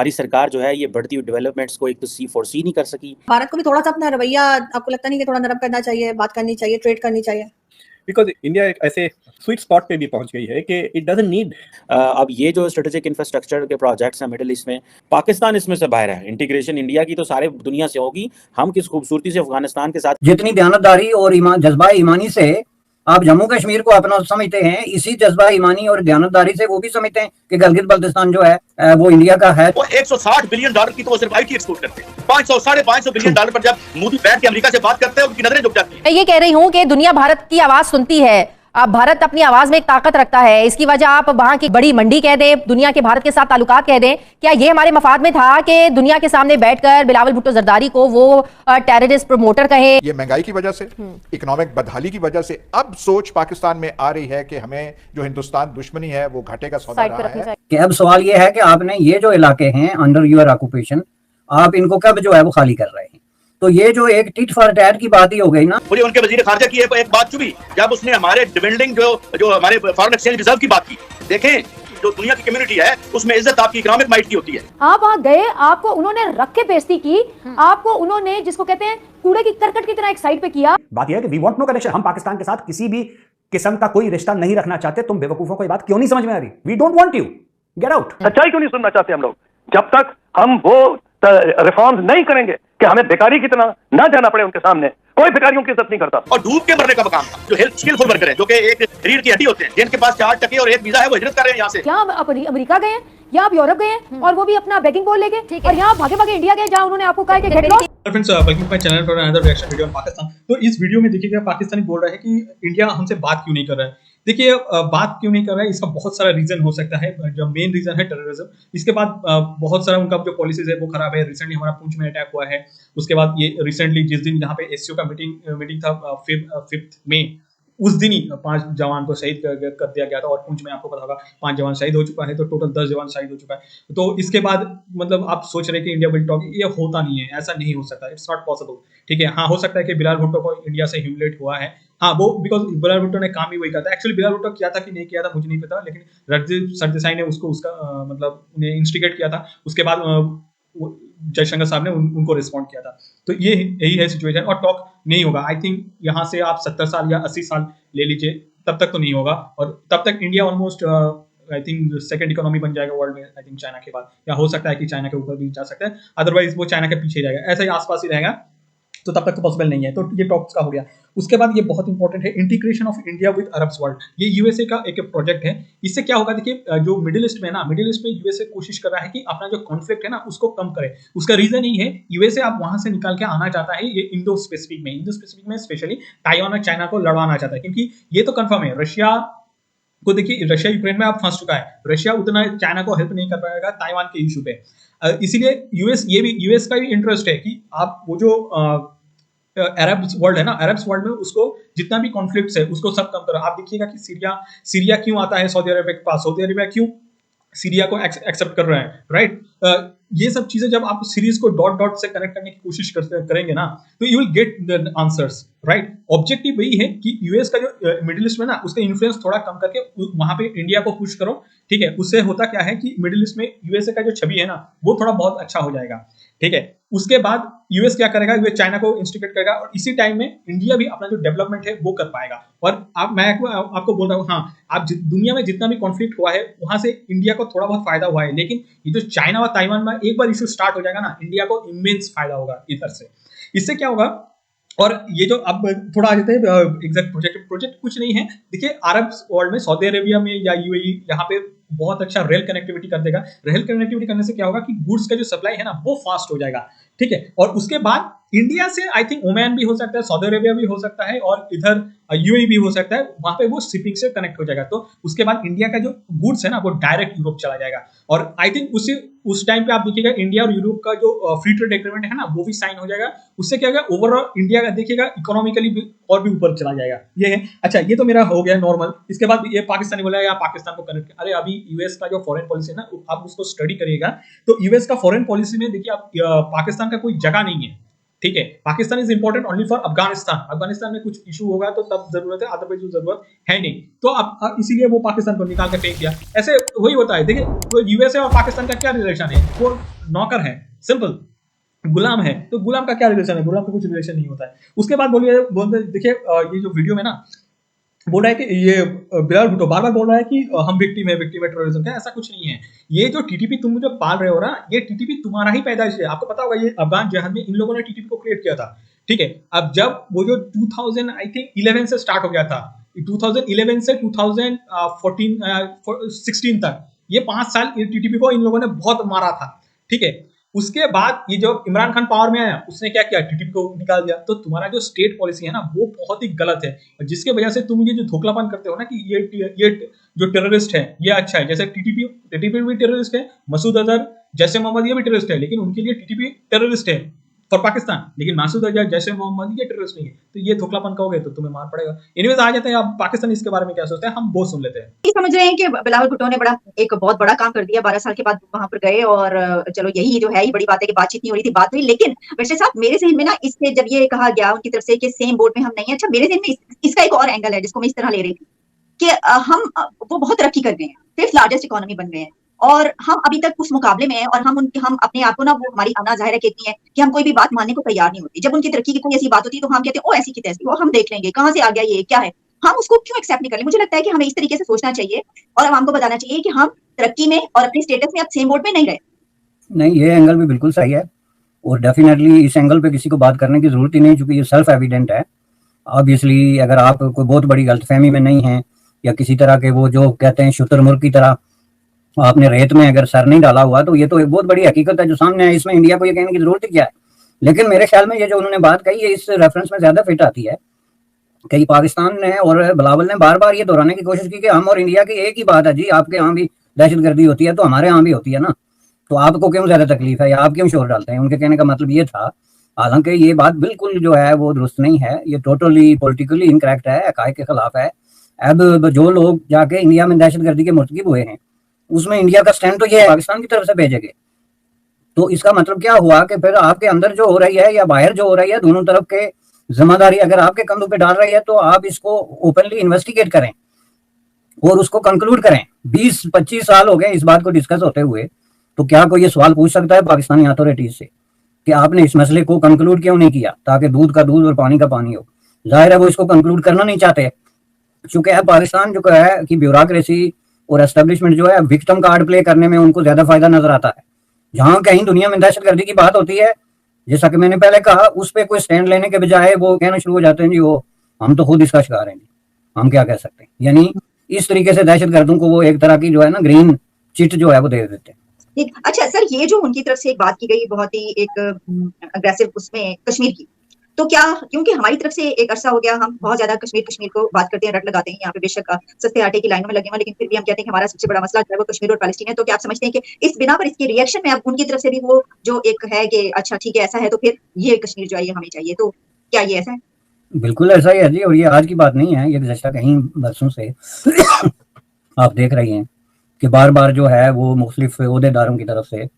हमारी सरकार जो है ये बढ़ती हुई डेवलपमेंट्स को एक तो फोरसी नहीं कर सकी। भारत को भी थोड़ा सा अपना रवैया आपको लगता नहीं कि थोड़ा नरम करना चाहिए, बात करनी चाहिए, ट्रेड करनी चाहिए? बिकॉज इंडिया एक ऐसे स्वीट स्पॉट पे भी पहुंच गई है कि इट डजंट नीड। अब ये जो स्ट्रेटेजिक इंफ्रास्ट्रक्चर के प्रोजेक्ट्स हैं मिडिल ईस्ट में, पाकिस्तान इसमें से बाहर है। इंटीग्रेशन इंडिया की तो सारे दुनिया से होगी। हम किस खूबसूरती से अफगानिस्तान के साथ जितनी दयानतदारी और जज्बा ईमानी से आप जम्मू कश्मीर को अपना समझते हैं, इसी जज्बा ईमानी और दयानतदारी से वो भी समझते हैं कि गिलगित बल्तिस्तान जो है वो इंडिया का है। वो 160 बिलियन डॉलर की तो सिर्फ आईटी एक्सपोर्ट करते हैं। 500-550 बिलियन डॉलर पर जब मोदी बैठ के अमेरिका से बात करते हैं उनकी नजरें झुक जाती हैं। मैं ये कह रही हूँ कि दुनिया भारत की आवाज सुनती है। अब भारत अपनी आवाज में एक ताकत रखता है, इसकी वजह आप वहां की बड़ी मंडी कह दें, दुनिया के भारत के साथ ताल्लुकात कह दें। क्या ये हमारे मफाद में था कि दुनिया के सामने बैठकर बिलावल भुट्टो जरदारी को वो टेररिस्ट प्रमोटर कहे? ये महंगाई की वजह से, इकोनॉमिक बदहाली की वजह से अब सोच पाकिस्तान में आ रही है कि हमें जो हिंदुस्तान दुश्मनी है वो घाटे का सौदा रहा है। कि अब सवाल ये है कि आपने ये जो इलाके हैं अंडर यूर ऑक्यूपेशन, आप इनको कब जो है वो खाली कर रहे हैं? तो ये जो एक टिट फॉर टैट की बात ही हो गई ना। मुझे उनके वजीर खारजा की एक बात चुभी जब उसने हमारे डिविडेंड जो हमारे फॉरेन एक्सचेंज रिजर्व की बात की। देखें जो दुनिया की कम्युनिटी है उसमें इज्जत आपकी इकोनॉमिक माइट की होती है। आप वहाँ गए, आपको उन्होंने रख के बेइज्जती की, आपको उन्होंने जिसको कहते हैं कूड़े की करकट की तरह एक साइड पे किया। बात यह है कि वी वांट नो कनेक्शन। हम पाकिस्तान के साथ किसी भी किस्म का कोई रिश्ता नहीं रखना चाहते। तुम बेवकूफों को ये बात क्यों नहीं समझ में आ रही? We don't want you, get out. सच्चाई क्यों नहीं सुनना चाहते हम लोग? जब तक हम वो रिफॉर्म्स नहीं करेंगे कि हमें बेकारी की तरह ना जाना पड़े उनके सामने, कोई बेकारियों की इज्जत नहीं करता। और डूब के मरने का मकाम था जो हेल्थ स्किलफुल वर्कर है, जो कि एक रीढ़ की हड्डी होते हैं, जिनके पास 4 टके और एक वीजा है, वो हिजरत कर रहे हैं यहाँ से। क्या आप अमेरिका गए हैं या आप यूरोप गए हैं और वो भी अपना बेगिंग बोल लेके, और यहाँ भागे भागे इंडिया गए जहाँ उन्होंने आपको कहा कि get lost. Friends, welcome to my channel for another reaction video on Pakistan. तो इस वीडियो में देखिएगा पाकिस्तानी बोल रहा है कि इंडिया हमसे बात क्यों नहीं कर रहा है। देखिए बात क्यों नहीं कर रहा है, इसका बहुत सारा रीजन हो सकता है। जो मेन रीजन है टेररिज्म। इसके बाद बहुत सारा उनका जो पॉलिसीज है वो खराब है। रिसेंटली हमारा पुंछ में अटैक हुआ है। उसके बाद ये रिसेंटली जिस दिन यहाँ पे एससीओ का मीटिंग था 5 मई, उस दिन ही 5 जवान को शहीद कर दिया गया था। और पुंछ में आपको पता होगा 5 जवान शहीद हो चुका है, तो टोटल 10 जवान शहीद हो चुका है। तो इसके बाद मतलब आप सोच रहे कि इंडिया विल टॉक, ये होता नहीं है, ऐसा नहीं हो सकता, इट्स नॉट पॉसिबल। ठीक है, हाँ हो सकता है कि बिलाल भुट्टो को इंडिया से ह्यूमिलेट हुआ है, हाँ वो बिकॉज बिलाल भुट्टो ने काम ही वही किया था। एक्चुअली बिलाल भुट्टो किया था कि नहीं किया था मुझे नहीं पता, लेकिन रणदीप सरदेसाई ने उसको उसका मतलब उन्हें इंस्टिगेट किया था। उसके बाद जयशंकर साहब ने उनको रिस्पॉन्ड किया था। तो ये यही है सिचुएशन, और टॉक नहीं होगा। आई थिंक यहाँ से आप 70 साल या 80 साल ले लीजिए, तब तक तो नहीं होगा। और तब तक India almost I think second economy बन जाएगा वर्ल्ड में, आई थिंक चाइना के बाद, या हो सकता है कि चाइना के ऊपर भी जा सकता है, अदरवाइज वो चाइना के पीछे रहेगा, ऐसा ही आसपास ही रहेगा। तो तब तक तो पॉसिबल नहीं है। तो ये टॉक्स का हो गया। उसके बाद ये बहुत इंपॉर्टेंट है, integration of India with Arabs world. ये यूएसए का एक प्रोजेक्ट है। इससे क्या होगा, देखिए जो मिडिल ईस्ट में ना, मिडिल ईस्ट में यूएसए कोशिश कर रहा है कि अपना जो कॉन्फ्लिक्ट है ना उसको कम करे। उसका रीजन यही है, यूएसए आप वहां से निकाल के आना चाहता है ये इंडो स्पेसिफिक में स्पेशली ताइवान और चाइना को लड़वाना चाहता है। क्योंकि ये तो कंफर्म है, रशिया को देखिए, रशिया यूक्रेन में अब फंस चुका है। रशिया उतना चाइना को हेल्प नहीं कर पाएगा ताइवान के इशू पे। इसीलिए यूएस का भी इंटरेस्ट है कि आप वो जो अरब्स वर्ल्ड है ना, अरब्स वर्ल्ड में उसको जितना भी कॉन्फ्लिक्ट्स है उसको सब कम करो। आप देखिएगा कि सीरिया क्यों आता है सऊदी अरेबिया के पास, सऊदी अरेबिया क्यों सीरिया को एक्सेप्ट कर रहा है, राइट। ये सब चीजें जब आप सीरीज को डॉट से कनेक्ट करने की कोशिश करेंगे ना, तो you will get the answers, right. Objective वही है कि यूएस का जो मिडिल ईस्ट में ना उसका इन्फ्लुएंस थोड़ा कम करके वहां पे इंडिया को पुश करो, ठीक है। उससे होता क्या है कि मिडिल ईस्ट में यूएसए का जो छवि है ना वो थोड़ा बहुत अच्छा हो जाएगा, ठीक है। उसके बाद यूएस क्या करेगा, यूएस चाइना को इंस्टिगेट करेगा, और इसी टाइम में इंडिया भी अपना जो डेवलपमेंट है वो कर पाएगा। और मैं आपको बोल रहा हूँ, हाँ आप दुनिया में जितना भी कॉन्फ्लिक्ट हुआ है वहां से इंडिया को थोड़ा बहुत फायदा हुआ है, लेकिन ये जो चाइना और ताइवान में एक बार इशू स्टार्ट हो जाएगा ना, इंडिया को इमेंस फायदा होगा इधर से। इससे क्या होगा, और ये जो अब थोड़ा आ जाते हैं एग्जैक्ट प्रोजेक्ट कुछ नहीं है। देखिए अरब वर्ल्ड में सऊदी अरेबिया में या यूएई यहाँ पे बहुत अच्छा रेल कनेक्टिविटी कर देगा। रेल कनेक्टिविटी करने से क्या होगा कि गुड्स का जो सप्लाई है ना वो फास्ट हो जाएगा, ठीक है। और उसके बाद इंडिया से आई थिंक ओमान भी हो सकता है, सऊदी अरेबिया भी हो सकता है, और इधर यूएई भी हो सकता है। वहां पे वो शिपिंग से कनेक्ट हो जाएगा। तो उसके बाद इंडिया का जो गुड्स है ना वो डायरेक्ट यूरोप चला जाएगा। और आई थिंक उस टाइम पे आप देखिएगा इंडिया और यूरोप का जो फ्री ट्रेड एग्रीमेंट है ना वो भी साइन हो जाएगा। उससे क्या होगा, ओवरऑल इंडिया का देखिएगा इकोनॉमिकली भी और भी ऊपर चला जाएगा। ये है। अच्छा, ये तो मेरा हो गया नॉर्मल। इसके बाद ये पाकिस्तानी बोला या पाकिस्तान को कनेक्ट, अरे अभी यूएस का जो फॉरेन पॉलिसी है ना आप उसको स्टडी करिएगा। तो यूएस का फॉरेन पॉलिसी में देखिए आप पाकिस्तान का कोई जगह नहीं है, ठीक है, Pakistan is important only for Afghanistan में कुछ इशू होगा तो तब जरूरत है, अदरवाइज जरूरत है नहीं। तो अब इसीलिए वो पाकिस्तान को निकाल के फेंक दिया। ऐसे वही होता है। देखिए यूएसए और पाकिस्तान का क्या रिलेशन है, वो नौकर है, सिंपल, गुलाम है, तो गुलाम का क्या रिलेशन है, गुलाम का कुछ रिलेशन नहीं होता है। उसके बाद बोलते देखिए ये जो वीडियो में ना बोल रहा है कि ये बिलावल भुट्टो बार बार बोल रहा है कि हम विक्टिम है टेररिज्म का। ऐसा कुछ नहीं है। ये जो टीटीपी तुम जो पाल रहे हो ना, ये टीटीपी तुम्हारा ही पैदाइश है। आपको पता होगा ये अफगान जिहाद में इन लोगों ने टीटीपी को क्रिएट किया था, ठीक है। अब जब वो जो 2011 से स्टार्ट हो गया था, 2011 से 2016 तक ये 5 साल टीटीपी को इन लोगों ने बहुत मारा था, ठीक है। उसके बाद ये जो इमरान खान पावर में आया, उसने क्या किया, टीटीपी को निकाल दिया। तो तुम्हारा जो स्टेट पॉलिसी है ना, वो बहुत ही गलत है, जिसके वजह से तुम ये जो धोखलापन करते हो ना कि ये जो टेररिस्ट है ये अच्छा है। जैसे टीटीपी भी टेररिस्ट है, मसूद अजहर, जैश ए मोहम्मद ये भी टेररिस्ट है, लेकिन उनके लिए टीटीपी टेररिस्ट है फॉर पाकिस्तान, लेकिन मसूद अजहर, जैश ए मोहम्मद ये टेररिस्ट नहीं है। तो ये धोखलापन कहोगे तो तुम्हें मार पड़ेगा। एनीवेज आ जाते हैं अब पाकिस्तान इसके बारे में क्या सोचते हैं, हम वो सुन लेते हैं। ये समझ रहे हैं कि बिलावल भुट्टो ने एक बहुत बड़ा काम कर दिया, 12 साल के बाद वहां पर गए, और चलो यही जो है ही बड़ी बात है कि बातचीत नहीं हो रही थी, बात हुई। लेकिन वैसे साहब मेरे जहन में ना इससे जब ये कहा गया उनकी तरफ से कि सेम बोर्ड में हम नहीं है, अच्छा मेरे जहन में इसका एक और एंगल है जिसको मैं इस तरह ले रही थी कि वो बहुत तरक्की कर गए हैं, 5th लार्जेस्ट इकोनॉमी बन गए हैं, और हम अभी तक उस मुकाबले में हैं, और हम अपने आप को ना, वो हमारी आना जाहिर कहती है कि हम कोई भी बात मानने को तैयार नहीं होती। जब उनकी तरक्की की कोई ऐसी बात होती है तो हम कहते हैं ओ ऐसी की तैसी, वो हम देख लेंगे कहाँ से आ गया, ये क्या है, हम उसको क्यों एक्सेप्ट नहीं कर ले। मुझे लगता है कि हमें इस तरीके से सोचना चाहिए और आवाम को बताना चाहिए कि हम तरक्की में और अपने स्टेटस में अब सेम बोर्ड में नहीं रहे। नहीं, ये एंगल भी बिल्कुल सही है, और डेफिनेटली इस एंगल पे किसी को बात करने की जरूरत ही नहीं, क्योंकि ये सेल्फ एविडेंट है। ऑब्वियसली अगर आप कोई बहुत बड़ी गलतफहमी में नहीं है, या किसी तरह के वो जो कहते हैं शुतुरमुर्ग की तरह आपने रेत में अगर सर नहीं डाला हुआ, तो ये तो एक बहुत बड़ी हकीकत है जो सामने है। इसमें इंडिया को ये कहने की जरूरत क्या है। लेकिन मेरे ख्याल में ये जो उन्होंने बात कही है इस रेफरेंस में ज्यादा फिट आती है कि पाकिस्तान ने और बिलावल ने बार बार ये दोहराने की कोशिश की कि हम और इंडिया की एक ही बात है जी, आपके यहाँ भी दहशतगर्दी होती है तो हमारे यहाँ भी होती है ना, तो आपको क्यों ज्यादा तकलीफ है या आप क्यों शोर डालते हैं। उनके कहने का मतलब ये था, हालांकि ये बात बिल्कुल जो है वो दुरुस्त नहीं है, ये टोटली पॉलिटिकली इनकरेक्ट है, हकायक के खिलाफ है। अब जो लोग जाके इंडिया में दहशतगर्दी के मुर्तकिब हुए हैं, उसमें इंडिया का स्टैंड तो ये है पाकिस्तान की तरफ से भेजेंगे, तो इसका मतलब क्या हुआ कि फिर आपके अंदर जो हो रही है या बाहर जो हो रही है, दोनों तरफ के जिम्मेदारी अगर आपके कंधों पे डाल रही है तो आप इसको ओपनली इन्वेस्टिगेट करें और उसको कंक्लूड करें। 20-25 साल हो गए इस बात को डिस्कस होते हुए, तो क्या कोई ये सवाल पूछ सकता है पाकिस्तानी अथॉरिटीज से कि आपने इस मसले को कंक्लूड क्यों नहीं किया, ताकि दूध का दूध और पानी का पानी हो। जाहिर है वो इसको कंक्लूड करना नहीं चाहते, चूंकि है पाकिस्तान जो है कि ब्यूरोक्रेसी और एस्टेब्लिशमेंट जो है विक्टिम कार्ड प्ले करने में उनको ज्यादा फायदा नजर आता है। जहां कहीं दुनिया में दहशतगर्दी की बात होती है, जैसा कि मैंने पहले कहा, उस पर कोई स्टैंड लेने के बजाय वो कहना शुरू हो जाते हैं जी वो हम तो खुद इसका शिकार हैं, हम क्या कह सकते हैं। यानी इस तरीके से दहशतगर्दों को वो एक तरह की जो है ना ग्रीन चिट जो है वो दे देते हैं। अच्छा सर, ये जो उनकी तरफ से एक बात की गई बहुत ही एक अग्रेसिव उसमें कश्मीर की, तो क्या क्योंकि हमारी तरफ से एक अरसा हो गया हम बहुत ज्यादा कश्मीर को बात करते हैं, रट लगाते हैं यहाँ पे, बेशक सस्ते आटे की लाइनों में लगे हुए, लेकिन फिर भी हम कहते हैं कि हमारा सबसे बड़ा मसला जो है वो कश्मीर और पैलेस्टीन है। तो क्या आप समझते हैं कि इस बिना पर इसके रिएक्शन में अब उनकी तरफ से भी वो जो एक है कि अच्छा ठीक है ऐसा है तो फिर ये कश्मीर जो है ये हमें चाहिए, तो क्या ये ऐसा है? बिल्कुल ऐसा ही है जी, और ये आज की बात नहीं है, ये गुज़श्ता कहीं बरसों से आप देख रही हैं कि बार बार जो है वो मुख्तलिफ ओहदेदारों की तरफ से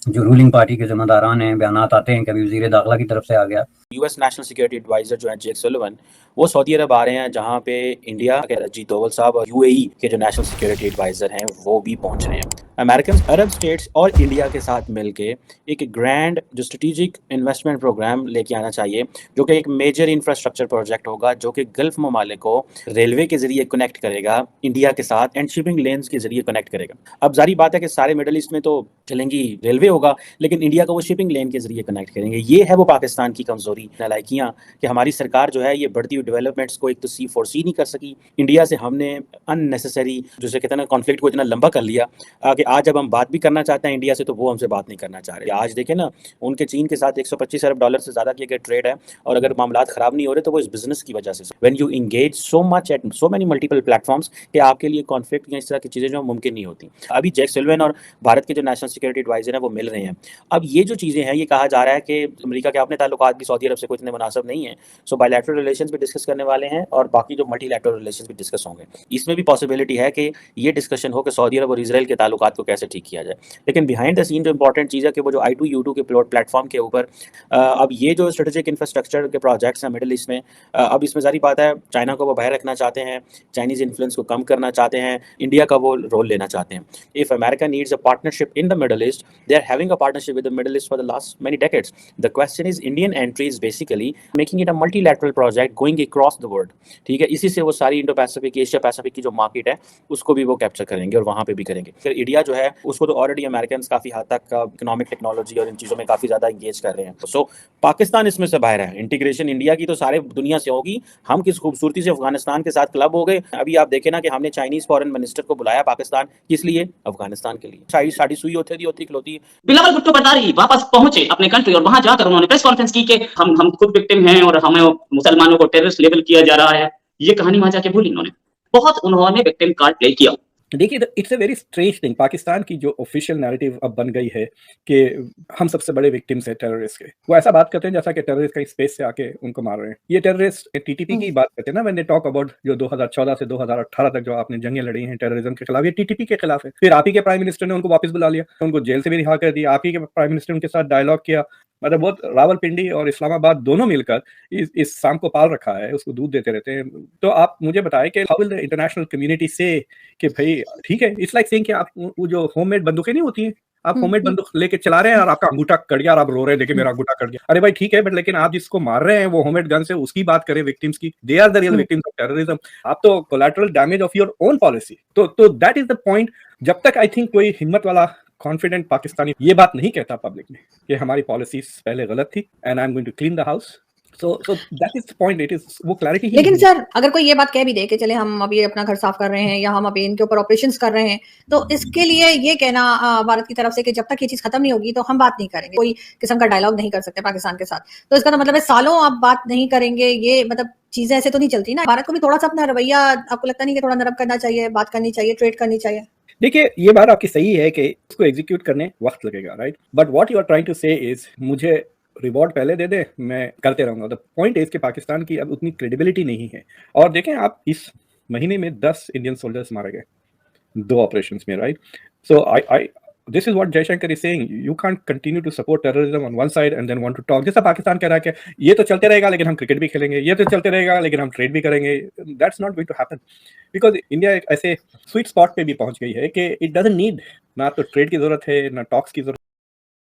जो रूलिंग पार्टी के जिम्मेदारान हैं बयान आते हैं, कभी वज़ीर दाखिला की तरफ से आ गया। यूएस नेशनल सिक्योरिटी एडवाइजर जो है जेक सुलिवन, वो सऊदी अरब आ रहे हैं, जहां पे इंडिया के अजीत डोवल साहब और यूएई के जो नेशनल सिक्योरिटी एडवाइजर हैं वो भी पहुंच रहे हैं। अमेरिकन, अरब स्टेट्स और इंडिया के साथ मिलके एक ग्रैंड जो स्ट्रेटेजिक इन्वेस्टमेंट प्रोग्राम लेके आना चाहिए, जो कि एक मेजर इंफ्रास्ट्रक्चर प्रोजेक्ट होगा, जो कि गल्फ ममालिक को रेलवे के जरिए कनेक्ट करेगा इंडिया के साथ एंड शिपिंग लेन्स के जरिए कनेक्ट करेगा। अब जारी बात है कि सारे मिडल ईस्ट में तो चलेंगी रेलवे होगा, लेकिन इंडिया को वो शिपिंग लेन के जरिए कनेक्ट करेंगे। ये है वो पाकिस्तान की कमजोरी, नालायकियाँ, कि हमारी सरकार जो है ये बढ़ती हुई डेवलपमेंट्स को एक तो फोरसी नहीं कर सकी। इंडिया से हमने अननेसेसरी जैसे कहते हैं ना कॉन्फ्लिक्ट को इतना लंबा कर लिया कि आज जब हम बात भी करना चाहते हैं इंडिया से तो वो हमसे बात नहीं करना चाह रहे। आज देखें ना, उनके चीन के साथ 125 अरब डॉलर से ज़्यादा की अगर ट्रेड है, और अगर मामलात ख़राब नहीं हो रहे तो वो इस बिजनेस की वजह से। When you engage so much at so many multiple platforms कि आपके लिए कॉन्फ्लिक्ट या इस तरह की चीज़ें जो मुमकिन नहीं होती। अभी जेक सुलिवन और भारत के जो नेशनल सिक्योरिटी एडवाइजर हैं वो मिल रहे हैं। अब ये जो चीज़ें हैं, ये कहा जा रहा है कि अमेरिका के अपने ताल्लुकात भी सऊदी अरब से कोई इतने मुनासिब नहीं है, सो बायलैटरल रिलेशंस पे डिस्कस डिस्कस करने वाले हैं और बाकी जो मल्टीलैटरल रिलेशंस भी डिस्कस होंगे। इसमें भी पॉसिबिलिटी है कि ये डिस्कशन हो कि सऊदी अरब और इजराइल के ताल्लुकात को कैसे ठीक किया जाए। लेकिन बिहाइंड द सीन जो इंपॉर्टेंट चीज़ है कि वो जो I2U2 के प्लेटफॉर्म के ऊपर अब ये जो स्ट्रेटेजिक इंफ्रास्ट्रक्चर के प्रोजेक्ट्स हैं मिडिल ईस्ट में, अब इसमें जारी बात है चाइना को वो बाहर रखना चाहते हैं, चाइनीज़ इन्फ्लुएंस को कम करना चाहते हैं, इंडिया का वो रोल लेना चाहते हैं। If America needs a partnership in the Middle East, they are having a partnership with the Middle East for the last many decades. The question is Indian entry is basically making it a multilateral project going across the world. ठीक है, इसी से वो सारी Indo Pacific, Asia Pacific की जो market है उसको भी वो कैप्चर करेंगे और वहाँ पे भी करेंगे। फिर इंडिया जो है उसको तो ऑलरेडी अमेरिकन काफ़ी हद तक इकोनॉमिक टेक्नोलॉजी और इन चीज़ों में काफ़ी ज़्यादा इंगेज कर रहे हैं। सो पाकिस्तान इसमें से बाहर है। इंटीग्रेशन इंडिया की तो सारे दुनिया से होगी। हम किस खूबसूरती से अफगानिस्तान के साथ क्लब हो गए। अभी आप देखें ना कि हमने चाइनीज़ फॉरेन मिनिस्टर को बुलाया पाकिस्तान, किस लिए? अफगानिस्तान के लिए। साड़ी सुई होती खिलौती। बिलावल भुट्टो बर्दारी वापस पहुंचे अपने कंट्री और वहां जाकर उन्होंने प्रेस कॉन्फ्रेंस की कि हम खुद विक्टिम हैं और हमें मुसलमानों को टेररिस्ट लेबल किया जा रहा है। ये कहानी वहां जाके बोली इन्होंने। बहुत उन्होंने विक्टिम कार्ड प्ले किया। देखिए, it's a very strange thing. Pakistan की जो ऑफिशियल नैरेटिव अब बन गई है कि हम सबसे बड़े विक्टिम्स हैं टेररिस्ट के। वो ऐसा बात करते हैं जैसा कि टेररिस्ट कहीं स्पेस से आके उनको मार रहे हैं। ये टेररिस्ट टीटीपी की बात करते हैं ना, व्हेन दे टॉक अबाउट जो 2014 से 2018 तक जो आपने जंगें लड़ी हैं टेररिज्म के खिलाफ, ये टीटीपी के खिलाफ है। फिर आप ही के प्राइम मिनिस्टर ने उनको वापस बुला लिया, उनको जेल से भी रिहा कर दिया। आप ही के प्राइम मिनिस्टर उनके साथ डायलॉग किया। मतलब बहुत रावलपिंडी और इस्लामाबाद दोनों मिलकर इस शाम को पाल रखा है, उसको दूध देते रहते हैं। तो आप मुझे बताएं कि how will the international community से कि भाई ठीक है, इट्स लाइक सेइंग कि आप वो जो होममेड बंदूकें नहीं होती हैं, आप होममेड बंदूक लेके चला रहे हैं और आपका अंगूठा कट गया और आप रो रहे हैं, देखिए मेरा अंगूठा कट गया। अरे भाई ठीक है, बट लेकिन आप जिसको मार रहे हैं वो होममेड गन से, उसकी बात करें विक्टिम्स की। They are the real victims of terrorism. आप तो collateral damage of your own policy. तो दैट इज द पॉइंट। जब तक आई थिंक कोई हिम्मत वाला कॉन्फिडेंट पाकिस्तानी ये बात नहीं कहता पब्लिक में कि हमारी पॉलिसीज पहले गलत थी and I am going to clean the house, so that is the point. It is वो क्लैरिटी। लेकिन सर अगर कोई ये बात कह भी दे कि चले हम अभी अपना घर साफ कर रहे हैं या हम अभी इनके ऊपर ऑपरेशंस कर रहे हैं, तो इसके लिए ये कहना भारत की तरफ से कि जब तक ये चीज खत्म नहीं होगी तो हम बात नहीं करेंगे, कोई किस्म का डायलॉग नहीं कर सकते पाकिस्तान के साथ, तो इसका तो मतलब है सालों आप बात नहीं करेंगे। ये मतलब चीजें ऐसे तो नहीं चलती ना। भारत को भी थोड़ा सा अपना रवैया आपको लगता नहीं कि थोड़ा नरम करना चाहिए, बात करनी चाहिए, ट्रेड करनी चाहिए? देखिए, ये बात आपकी सही है कि इसको एग्जीक्यूट करने वक्त लगेगा, right? But what you are trying to say is मुझे रिवॉर्ड पहले दे दे, मैं करते रहूंगा। द पॉइंट इज कि पाकिस्तान की अब उतनी क्रेडिबिलिटी नहीं है। और देखें आप, इस महीने में 10 इंडियन सोल्जर्स मारे गए 2 ऑपरेशंस में, right? So I this is what Jaishankar is saying, you can't continue to support terrorism on one side and then want to talk. जैसा पाकिस्तान कह रहा है कि ये तो चलते रहेगा लेकिन हम क्रिकेट भी खेलेंगे, ये तो चलते रहेगा लेकिन हम ट्रेड भी करेंगे। That's not going to happen, because India एक ऐसे स्वीट स्पॉट पे भी पहुंच गई है कि इट डजंट नीड ना तो ट्रेड की जरूरत है, ना टॉक्स की जरूरत